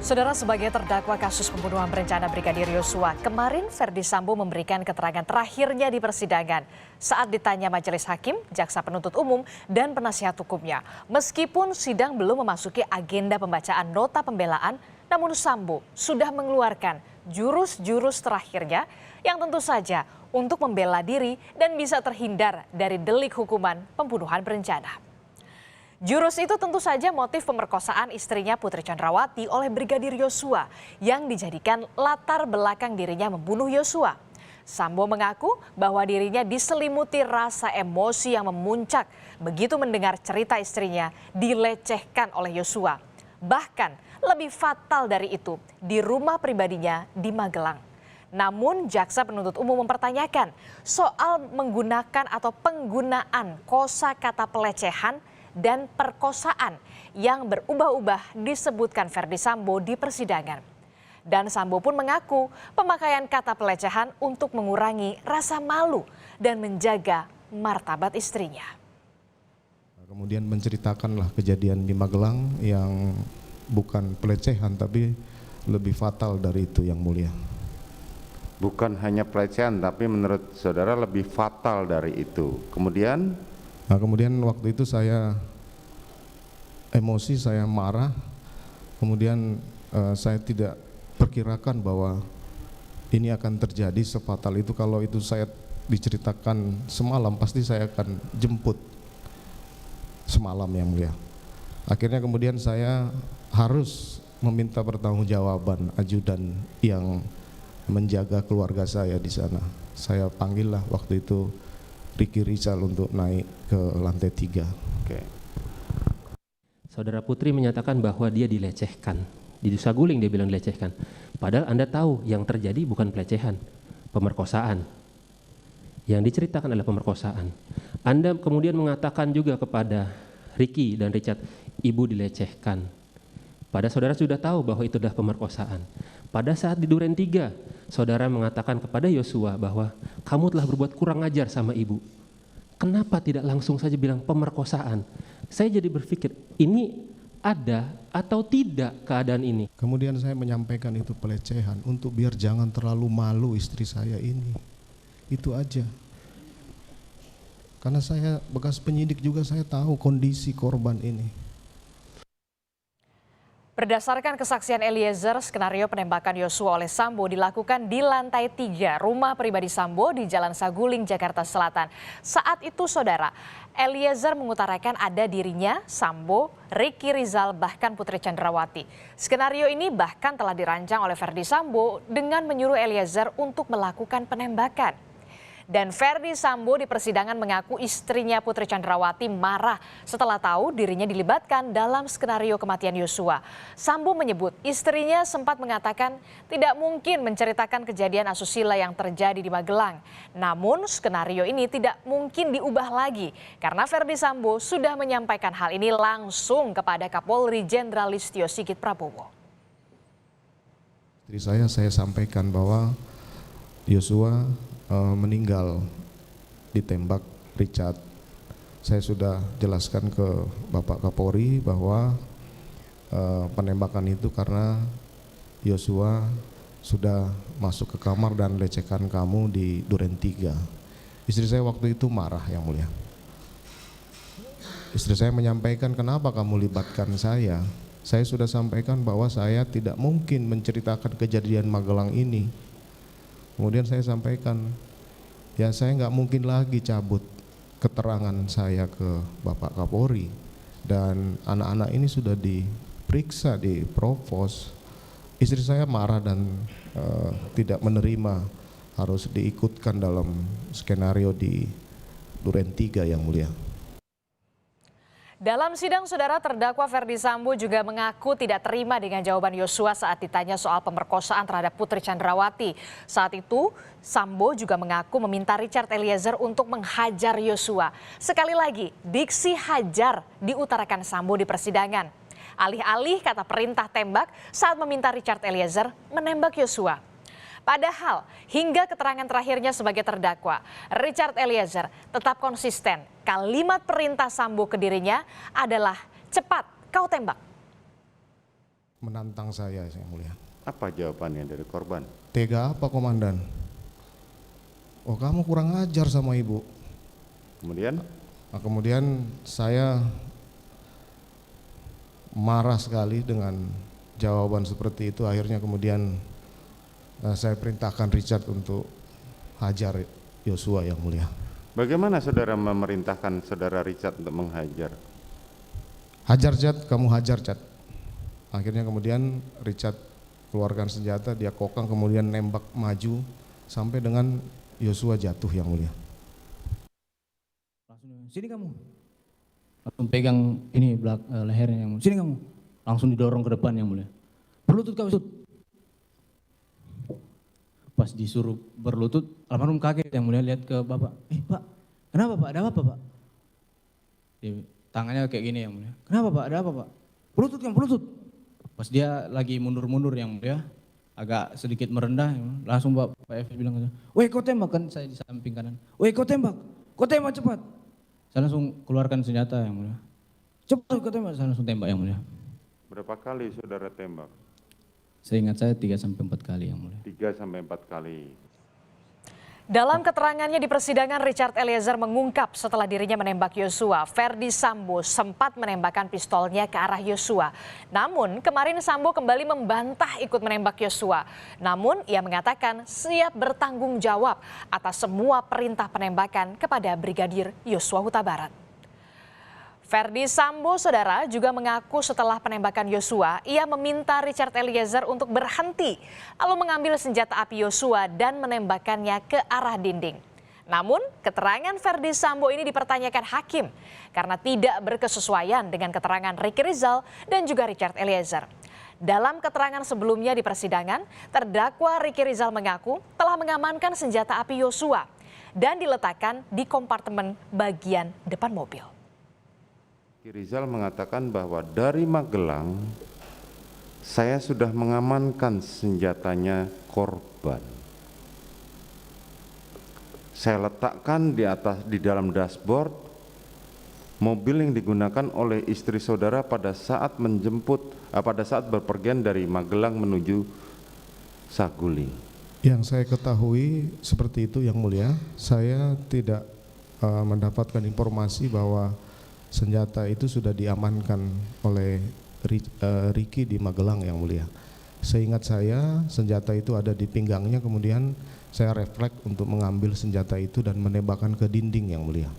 Saudara, sebagai terdakwa kasus pembunuhan berencana Brigadir Yosua, kemarin Ferdy Sambo memberikan keterangan terakhirnya di persidangan. Saat ditanya majelis hakim, jaksa penuntut umum, dan penasihat hukumnya. Meskipun sidang belum memasuki agenda pembacaan nota pembelaan, namun Sambo sudah mengeluarkan jurus-jurus terakhirnya yang tentu saja untuk membela diri dan bisa terhindar dari delik hukuman pembunuhan berencana. Jurus itu tentu saja motif pemerkosaan istrinya Putri Chandrawati oleh Brigadir Yosua yang dijadikan latar belakang dirinya membunuh Yosua. Sambo mengaku bahwa dirinya diselimuti rasa emosi yang memuncak begitu mendengar cerita istrinya dilecehkan oleh Yosua. Bahkan lebih fatal dari itu di rumah pribadinya di Magelang. Namun jaksa penuntut umum mempertanyakan soal menggunakan atau penggunaan kosakata pelecehan dan perkosaan yang berubah-ubah disebutkan Ferdy Sambo di persidangan. Dan Sambo pun mengaku pemakaian kata pelecehan untuk mengurangi rasa malu dan menjaga martabat istrinya. Kemudian menceritakanlah kejadian di Magelang yang bukan pelecehan tapi lebih fatal dari itu, Yang Mulia. Bukan hanya pelecehan tapi menurut saudara lebih fatal dari itu. Kemudian Kemudian waktu itu saya emosi, saya marah, kemudian saya tidak perkirakan bahwa ini akan terjadi sefatal itu. Kalau itu saya diceritakan semalam pasti saya akan jemput semalam, Yang Mulia. Akhirnya kemudian saya harus meminta pertanggungjawaban ajudan yang menjaga keluarga saya di sana. Saya panggillah waktu itu Ricky Rizal untuk naik ke lantai 3. Oke. Saudara Putri menyatakan bahwa dia dilecehkan. Di Saguling dia bilang dilecehkan. Padahal Anda tahu yang terjadi bukan pelecehan, pemerkosaan. Yang diceritakan adalah pemerkosaan. Anda kemudian mengatakan juga kepada Ricky dan Richard, ibu dilecehkan. Padahal saudara sudah tahu bahwa itu adalah pemerkosaan. Pada saat di Duren 3, saudara mengatakan kepada Yosua bahwa kamu telah berbuat kurang ajar sama ibu. Kenapa tidak langsung saja bilang pemerkosaan? Saya jadi berpikir, ini ada atau tidak keadaan ini? Kemudian saya menyampaikan itu pelecehan untuk biar jangan terlalu malu istri saya ini. Itu aja. Karena saya bekas penyidik juga, saya tahu kondisi korban ini. Berdasarkan kesaksian Eliezer, skenario penembakan Yosua oleh Sambo dilakukan di lantai 3 rumah pribadi Sambo di Jalan Saguling, Jakarta Selatan. Saat itu saudara, Eliezer mengutarakan ada dirinya, Sambo, Ricky Rizal, bahkan Putri Chandrawati. Skenario ini bahkan telah dirancang oleh Ferdy Sambo dengan menyuruh Eliezer untuk melakukan penembakan. Dan Ferdy Sambo di persidangan mengaku istrinya Putri Chandrawati marah setelah tahu dirinya dilibatkan dalam skenario kematian Yosua. Sambo menyebut istrinya sempat mengatakan tidak mungkin menceritakan kejadian asusila yang terjadi di Magelang. Namun skenario ini tidak mungkin diubah lagi karena Ferdy Sambo sudah menyampaikan hal ini langsung kepada Kapolri Jenderal Listio Sigit Prabowo. Istri saya sampaikan bahwa Yosua meninggal ditembak Richard. Saya sudah jelaskan ke Bapak Kapolri bahwa penembakan itu karena Yosua sudah masuk ke kamar dan lecehkan kamu di Duren 3. Istri saya waktu itu marah, Yang Mulia. Istri saya menyampaikan, kenapa kamu libatkan saya? Saya sudah sampaikan bahwa saya tidak mungkin menceritakan kejadian Magelang ini. Kemudian saya sampaikan, ya saya nggak mungkin lagi cabut keterangan saya ke Bapak Kapolri. Dan anak-anak ini sudah diperiksa di Provos. Istri saya marah dan tidak menerima harus diikutkan dalam skenario di Duren 3, Yang Mulia. Dalam sidang saudara, terdakwa Ferdy Sambo juga mengaku tidak terima dengan jawaban Yosua saat ditanya soal pemerkosaan terhadap Putri Chandrawati. Saat itu Sambo juga mengaku meminta Richard Eliezer untuk menghajar Yosua. Sekali lagi, diksi hajar diutarakan Sambo di persidangan. Alih-alih kata perintah tembak saat meminta Richard Eliezer menembak Yosua. Padahal hingga keterangan terakhirnya sebagai terdakwa, Richard Eliezer tetap konsisten. Kalimat perintah Sambo ke dirinya adalah cepat kau tembak. menantang saya, Yang Mulia. Apa jawabannya dari korban? Tega apa komandan? Oh, kamu kurang ajar sama ibu. Kemudian? Nah, kemudian saya marah sekali dengan jawaban seperti itu. Akhirnya kemudian saya perintahkan Richard untuk hajar Yosua, Yang Mulia. Bagaimana saudara memerintahkan saudara Richard untuk menghajar? Hajar, Chad, kamu hajar, Chad. Akhirnya kemudian Richard keluarkan senjata, dia kokang, kemudian nembak maju sampai dengan Yosua jatuh, Yang Mulia. Langsung, sini kamu. Langsung pegang ini lehernya, Yang Mulia. Sini kamu. Langsung didorong ke depan, Yang Mulia. Berlutut kamu. Pas disuruh berlutut, almarhum kaget, Yang Mulia, lihat ke bapak. Pak, kenapa Pak? Ada apa Pak? Tangannya kayak gini, Yang Mulia. Kenapa Pak? Ada apa Pak? Berlutut kamu, berlutut. Pas dia lagi mundur-mundur, Yang Mulia, agak sedikit merendah, langsung Pak Efes bilang, "Woi, kau tembak," kan saya di samping kanan. "Woi, kau tembak cepat." Saya langsung keluarkan senjata, Yang Mulia. "Cepat kau tembak." Saya langsung tembak, Yang Mulia. Berapa kali saudara tembak? Seingat saya 3-4 kali, Yang Mulia. 3-4 kali. Dalam keterangannya di persidangan, Richard Eliezer mengungkap setelah dirinya menembak Yosua, Ferdi Sambo sempat menembakkan pistolnya ke arah Yosua. Namun kemarin Sambo kembali membantah ikut menembak Yosua. Namun ia mengatakan siap bertanggung jawab atas semua perintah penembakan kepada Brigadir Yosua Huta Barat. Ferdi Sambo, saudara, juga mengaku setelah penembakan Yosua, ia meminta Richard Eliezer untuk berhenti, lalu mengambil senjata api Yosua dan menembakkannya ke arah dinding. Namun, keterangan Ferdi Sambo ini dipertanyakan hakim karena tidak berkesesuaian dengan keterangan Ricky Rizal dan juga Richard Eliezer. Dalam keterangan sebelumnya di persidangan, terdakwa Ricky Rizal mengaku telah mengamankan senjata api Yosua dan diletakkan di kompartemen bagian depan mobil. Rizal mengatakan bahwa dari Magelang saya sudah mengamankan senjatanya korban. Saya letakkan di dalam dashboard mobil yang digunakan oleh istri saudara pada saat berpergian dari Magelang menuju Saguling. Yang saya ketahui seperti itu, Yang Mulia. Saya tidak mendapatkan informasi bahwa senjata itu sudah diamankan oleh Ricky di Magelang, Yang Mulia. Seingat saya senjata itu ada di pinggangnya, kemudian saya refleks untuk mengambil senjata itu dan menembakkan ke dinding, Yang Mulia.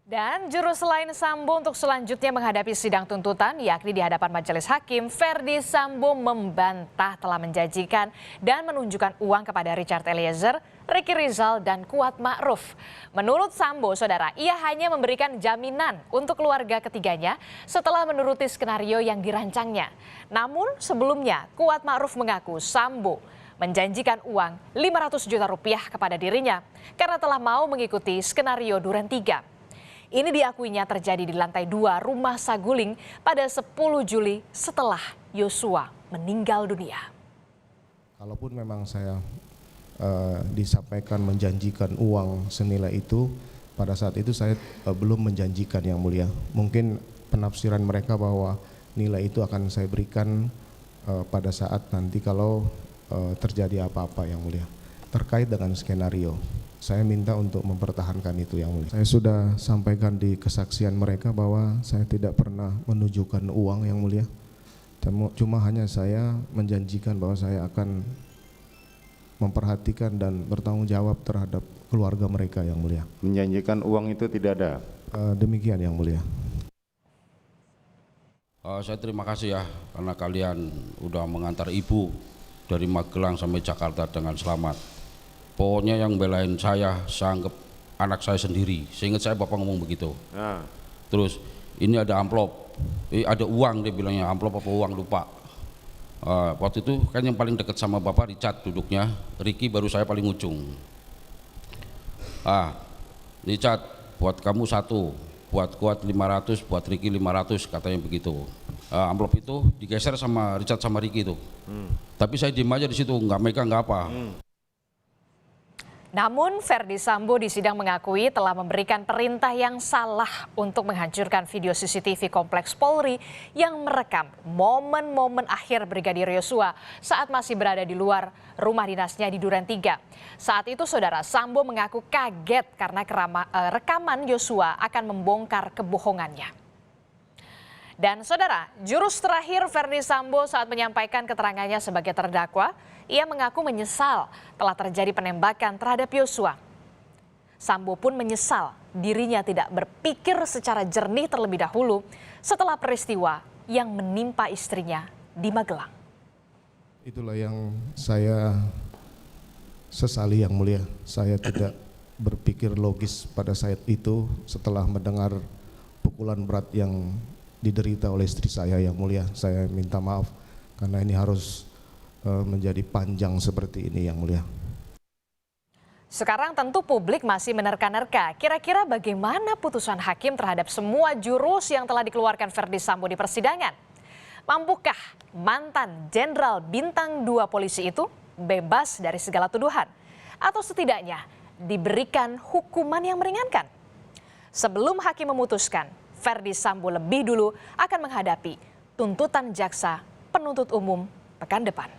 Dan juru selain Sambo untuk selanjutnya menghadapi sidang tuntutan, yakni di hadapan majelis hakim, Ferdi Sambo membantah telah menjanjikan dan menunjukkan uang kepada Richard Eliezer, Ricky Rizal, dan Kuat Ma'ruf. Menurut Sambo, saudara, ia hanya memberikan jaminan untuk keluarga ketiganya setelah menuruti skenario yang dirancangnya. Namun sebelumnya, Kuat Ma'ruf mengaku Sambo menjanjikan uang 500 juta rupiah kepada dirinya karena telah mau mengikuti skenario Duren 3. Ini diakuinya terjadi di lantai 2 rumah Saguling pada 10 Juli setelah Yosua meninggal dunia. Kalaupun memang saya disampaikan menjanjikan uang senilai itu, pada saat itu saya belum menjanjikan, Yang Mulia. Mungkin penafsiran mereka bahwa nilai itu akan saya berikan pada saat nanti kalau terjadi apa-apa, Yang Mulia, terkait dengan skenario. Saya minta untuk mempertahankan itu, Yang Mulia. Saya sudah sampaikan di kesaksian mereka bahwa saya tidak pernah menunjukkan uang, Yang Mulia. Cuma hanya saya menjanjikan bahwa saya akan memperhatikan dan bertanggung jawab terhadap keluarga mereka, Yang Mulia. Menjanjikan uang itu tidak ada? Demikian, Yang Mulia. Saya terima kasih ya karena kalian udah mengantar ibu dari Magelang sampai Jakarta dengan selamat. Pokoknya yang belain saya anggap anak saya sendiri. Seingat saya Bapak ngomong begitu. Nah. Terus ini ada amplop, ada uang, dia bilangnya amplop apa uang lupa. Waktu itu kan yang paling dekat sama Bapak Richard duduknya, Ricky baru saya paling ujung. Richard buat kamu 1, buat Kuat 500, buat Ricky 500, katanya begitu. Amplop itu digeser sama Richard sama Ricky itu. Tapi saya diem aja di situ, nggak megang nggak apa. Namun Verdi Sambo di sidang mengakui telah memberikan perintah yang salah untuk menghancurkan video CCTV Kompleks Polri yang merekam momen-momen akhir Brigadir Yosua saat masih berada di luar rumah dinasnya di Duren 3. Saat itu saudara, Sambo mengaku kaget karena rekaman Yosua akan membongkar kebohongannya. Dan saudara, jurus terakhir Verdi Sambo saat menyampaikan keterangannya sebagai terdakwa, ia mengaku menyesal telah terjadi penembakan terhadap Yosua. Sambo pun menyesal dirinya tidak berpikir secara jernih terlebih dahulu setelah peristiwa yang menimpa istrinya di Magelang. Itulah yang saya sesali yang mulia. Saya tidak berpikir logis pada saat itu setelah mendengar pukulan berat yang diderita oleh istri saya yang mulia. Saya minta maaf karena ini harus menjadi panjang seperti ini yang mulia. Sekarang tentu publik masih menerka-nerka. Kira-kira bagaimana putusan hakim terhadap semua jurus yang telah dikeluarkan Verdi Sambo di persidangan? Mampukah mantan Jenderal Bintang 2 polisi itu bebas dari segala tuduhan? Atau setidaknya diberikan hukuman yang meringankan? Sebelum hakim memutuskan, Verdi Sambo lebih dulu akan menghadapi tuntutan jaksa penuntut umum pekan depan.